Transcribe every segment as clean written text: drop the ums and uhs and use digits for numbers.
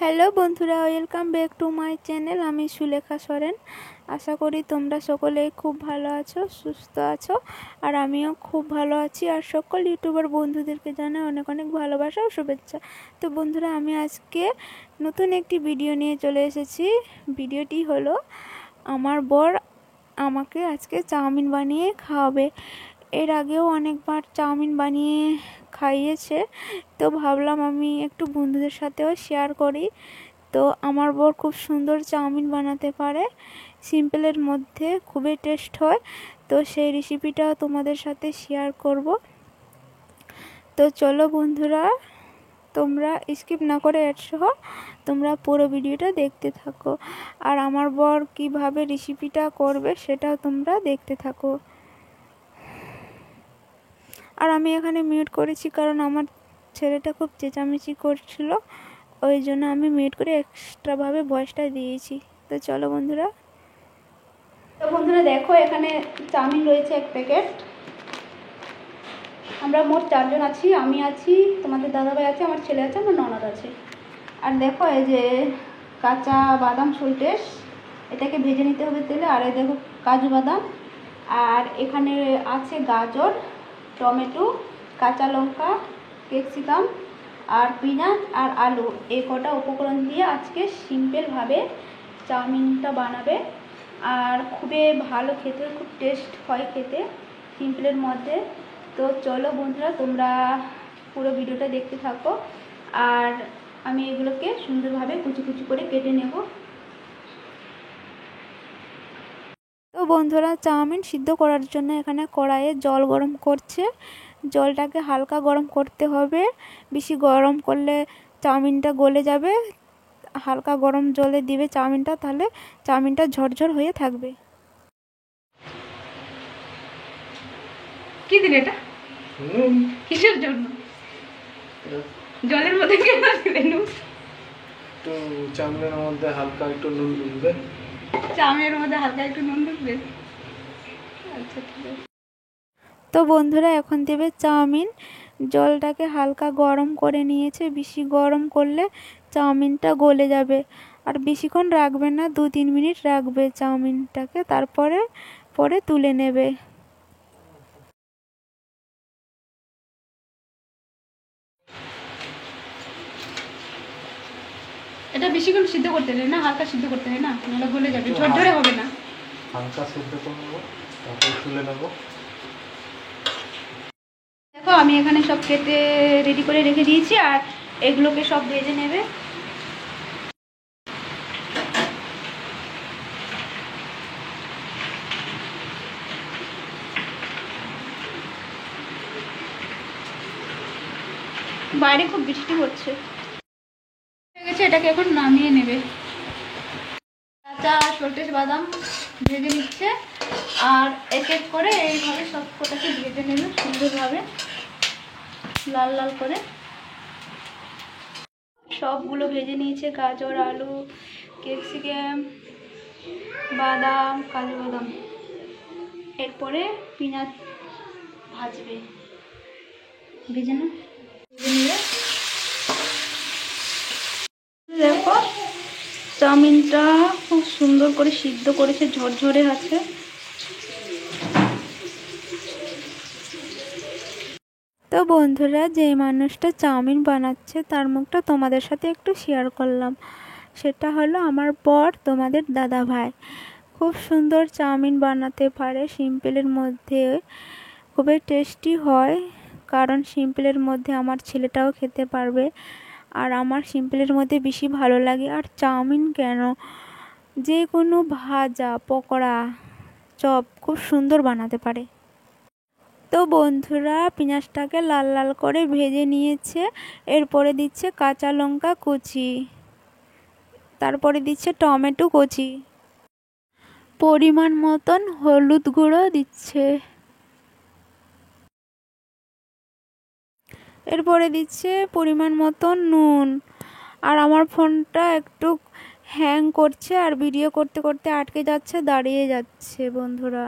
Hello বন্ধুরা, welcome back to my channel. আমি সুলেখা সরেন। আশা করি তোমরা সকলেই খুব ভালো আছো, সুস্থ আছো, আর আমিও খুব ভালো আছি। আর সকল ইউটিউবার বন্ধুদেরকে জানাই অনেক অনেক ভালোবাসা ও শুভেচ্ছা। তো বন্ধুরা, আমি আজকে নতুন একটি ভিডিও নিয়ে চলে এসেছি। ভিডিওটি হলো আমার বর আমাকে আজকে চাউমিন বানিয়ে খাওয়াবে। এর আগেও অনেকবার চাউমিন বানিয়ে খাইয়েছে, তো ভাবলাম আমি একটু বন্ধুদের সাথেও শেয়ার করি। তো আমার বর খুব সুন্দর চাউমিন বানাতে পারে, সিম্পলের মধ্যে খুবই টেস্ট হয়। তো সেই রেসিপিটাও তোমাদের সাথে শেয়ার করব। তো চলো বন্ধুরা, তোমরা স্কিপ না করে সহ তোমরা পুরো ভিডিওটা দেখতে থাকো, আর আমার বর কিভাবে রেসিপিটা করবে সেটাও তোমরা দেখতে থাকো। আর আমি এখানে মিউট করেছি কারণ আমার ছেলেটা খুব চেঁচামেচি করছিল, ওই জন্য আমি মিউট করে এক্সট্রাভাবে ভয়েসটা দিয়েছি। তো চলো বন্ধুরা। তো বন্ধুরা দেখো, এখানে চাউমিন রয়েছে 1 প্যাকেট। আমরা মোট 4 জন আছি। আমি আছি, তোমাদের দাদাভাই আছে, আমার ছেলে আছে, আমার ননদ আছে। আর দেখো এই যে কাঁচা বাদাম সল্টেস, এটাকে ভেজে নিতে হবে তেলে। আর এই দেখো কাজু বাদাম, আর এখানে আছে গাজর, টমেটো, কাঁচা লঙ্কা, ক্যাপসিকাম, আর পিঁয়াজ আর আলু। এই কটা উপকরণ দিয়ে আজকে সিম্পলভাবে চাউমিনটা বানাবে। আর খুবই ভালো খেতে, খুব টেস্ট হয় খেতে সিম্পলের মধ্যে। তো চলো বন্ধুরা, তোমরা পুরো ভিডিওটা দেখতে থাকো। আর আমি এগুলোকে সুন্দরভাবে কুচি কুচি করে কেটে নেব। তো বন্ধুরা, চাউমিন সিদ্ধ করার জন্য এখানে কড়াইয়ে জল গরম করছে। জলটাকে হালকা গরম করতে হবে, বেশি গরম করলে চাউমিনটা গলে যাবে। হালকা গরম জলে দিবে চাউমিনটা, তাহলে চাউমিনটা ঝরঝর হয়ে থাকবে। কি দিলে এটা? কিসের জন্য? জলের মধ্যে কেন দিলেন? তো চাউমিনের মধ্যে হালকা একটু নুন ঢুকবে। চাউমিনের মধ্যে হালকা একটু নুন ঢুকবে? আচ্ছা ঠিক আছে। তো বন্ধুরা, এখন দেবে চাউমিন। জলটাকে হালকা গরম করে নিয়েছে, বেশি গরম করলে চাউমিনটা গলে যাবে। আর বেশিক্ষণ রাখবে না, 2-3 মিনিট রাখবে চাউমিনটাকে, তারপরে তুলে নেবে। এটা বেশিক্ষণ সিদ্ধ করতে হয় না, হালকা সিদ্ধ করতে হয় না, নাহলে গলে যাবে, ঝরঝরে হবে না। হালকা সিদ্ধ করে নেবো, তারপরে তুলে নেবো। দেখো, আমি এখানে সব কেটে রেডি করে রেখে দিয়েছি, আর এগুলোকে সব ভেজে নেবে। বাইরে খুব বৃষ্টি হচ্ছে। হয়ে গেছে, এটাকে এখন নামিয়ে নেবে। কাঁচা সল্টেস বাদাম ভেজে নিচ্ছে, আর এক এক করে এইভাবে সব কটাকে ভেজে নেবে সুন্দরভাবে, লাল লাল করে। সবগুলো ভেজে নিয়েছে, গাজর, আলু, ক্যাপসিকাম, বাদাম, কাজু বাদাম। এরপরে পেঁয়াজ ভাজবে, ভেজে না ভেজে নিলে। দেখো, চাউমিনটা খুব সুন্দর করে সিদ্ধ করেছে, ঝরঝরে আছে। তো বন্ধুরা, যে মানুষটা চাউমিন বানাচ্ছে তার মুখটা তোমাদের সাথে একটু শেয়ার করলাম। সেটা হলো আমার বর, তোমাদের দাদা ভাই। খুব সুন্দর চাউমিন বানাতে পারে, সিম্পলের মধ্যে খুবই টেস্টি হয়। কারণ সিম্পলের মধ্যে আমার ছেলেটাও খেতে পারবে, আর আমার সিম্পলের মধ্যে বেশি ভালো লাগে। আর চাউমিন কেন, যে কোনো ভাজা, পকোড়া, চপ খুব সুন্দর বানাতে পারে। তো বন্ধুরা, পেঁয়াজটাকে লাল লাল করে ভেজে নিয়েছে। এরপরে দিচ্ছে কাঁচা লঙ্কা কুচি, তারপরে দিচ্ছে টমেটো কুচি, পরিমাণ মতন হলুদ গুঁড়ো দিচ্ছে, এরপরে দিচ্ছে পরিমাণ মতন নুন। আর আমার ফোনটা একটু হ্যাং করছে, আর ভিডিও করতে করতে আটকে যাচ্ছে, দাঁড়িয়ে যাচ্ছে বন্ধুরা,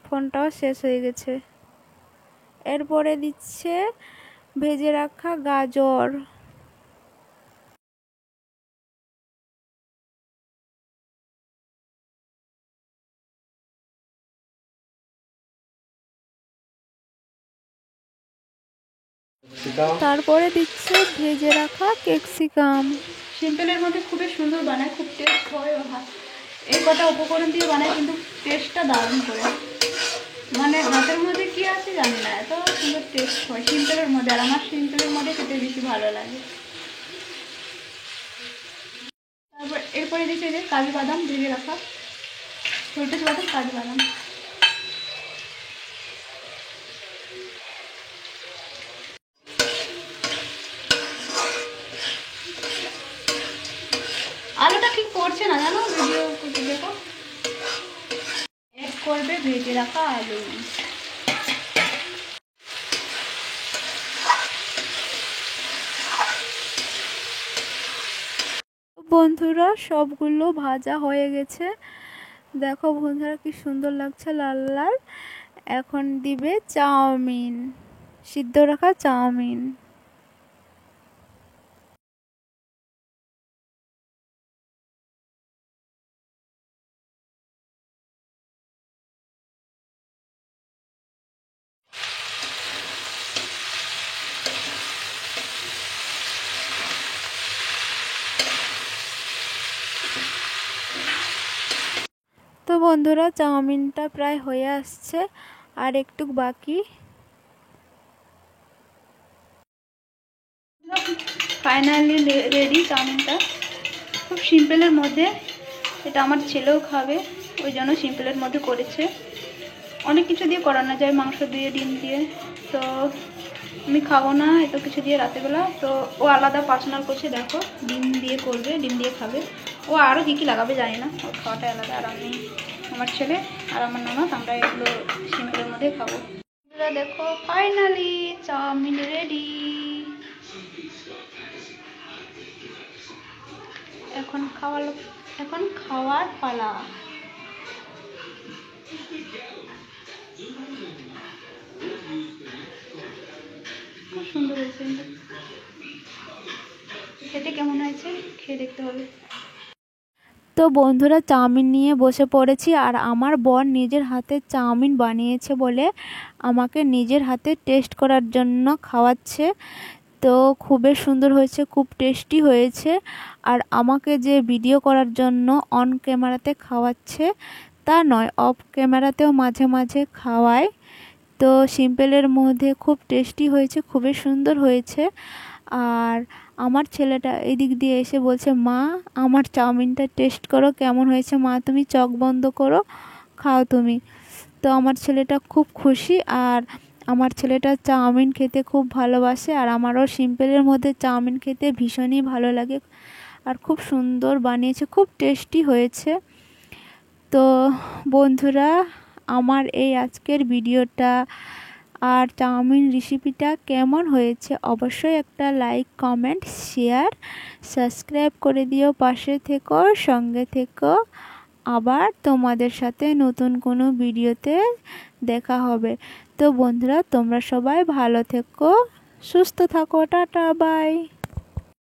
ফোনটাও শেষ হয়ে গেছে। এরপরে দিচ্ছে ভেজে রাখা গাজর, ক্যাপসিকাম। তারপরে দিচ্ছে ভেজে রাখা ক্যাপসিকাম। সিম্পলের মধ্যে খুবই সুন্দর বানায়, খুব টেস্ট হয় এই কটা উপকরণ দিয়ে বানায়, কিন্তু টেস্টটা দারুণ করে। মানে হাতের মধ্যে কি আছে জানি না, এত সুন্দর টেস্ট হয় সিম্পলের মধ্যে। আর আমার সিম্পলের মধ্যে খেতে বেশি ভালো লাগে। তারপর এরপরে দিচ্ছে যে কাজু বাদাম ভেজে রাখা, ছোটো বাদাম, কাজু বাদাম। আলুটা ঠিক পড়ছে না জানো, ভিডিও দেখো। এড করবে ভেজে রাখা আলু। বন্ধুরা সবগুলো ভাজা হয়ে গেছে, দেখো বন্ধুরা কি সুন্দর লাগছে লাল লাল। এখন দিবে চাউমিন, সিদ্ধ রাখা চাউমিন। তো বন্ধুরা চাউমিনটা প্রায় হয়ে আসছে, আর একটু বাকি। ফাইনালি রেডি চাউমিনটা, খুব সিম্পলের মধ্যে। এটা আমার ছেলেও খাবে, ওই জন্য সিম্পলের মধ্যে করেছে। অনেক কিছু দিয়ে করানো যায়, মাংস দিয়ে, ডিম দিয়ে। তো আমি খাবো না এত কিছু দিয়ে রাতেরবেলা, তো ও আলাদা পার্সোনাল করছে, দেখো ডিম দিয়ে করবে, ডিম দিয়ে খাবে। ও আরও কী কী লাগাবে জানি না, ওর খাওয়াটা আলাদা। আর আমি, আমার ছেলে আর আমার ননদ, আমরা এগুলো সিম্পলের মধ্যে খাবো। দেখো ফাইনালি চাউমিন রেডি। এখন খাওয়ার পালা। খুব সুন্দর হয়েছে, খেতে কেমন হয়েছে খেয়ে দেখতে হবে। তো বন্ধুরা চাউমিন নিয়ে বসে পড়েছি, আর আমার বোন নিজের হাতে চাউমিন বানিয়েছে বলে আমাকে নিজের হাতে টেস্ট করার জন্য খাওয়াচ্ছে। তো খুবই সুন্দর হয়েছে, খুব টেস্টি হয়েছে। আর আমাকে যে ভিডিও করার জন্য অন ক্যামেরাতে খাওয়াচ্ছে তা নয়, অফ ক্যামেরাতেও মাঝে মাঝে খাওয়ায়। তো সিম্পলের মধ্যে খুব টেস্টি হয়েছে, খুবই সুন্দর হয়েছে। আর আমার ছেলেটা এদিক দিয়ে এসে বলছে, মা আমার চাউমিনটা টেস্ট করো কেমন হয়েছে, মা তুমি চোখ বন্ধ করো, খাও তুমি। তো আমার ছেলেটা খুব খুশি, আর আমার ছেলেটা চাউমিন খেতে খুব ভালোবাসে। আর আমারও সিম্পলের মধ্যে চাউমিন খেতে ভীষণই ভালো লাগে। আর খুব সুন্দর বানিয়েছে, খুব টেস্টি হয়েছে। তো বন্ধুরা আমার এই আজকের ভিডিওটা আর চাউমিন রেসিপিটা কেমন হয়েছে অবশ্যই একটা লাইক, কমেন্ট, শেয়ার, সাবস্ক্রাইব করে দিও, পাশে থেকো, সঙ্গে থেকো। আবার তোমাদের সাথে নতুন কোনো ভিডিওতে দেখা হবে। তো বন্ধুরা তোমরা সবাই ভালো থেকো, সুস্থ থাকো, টাটা, বাই।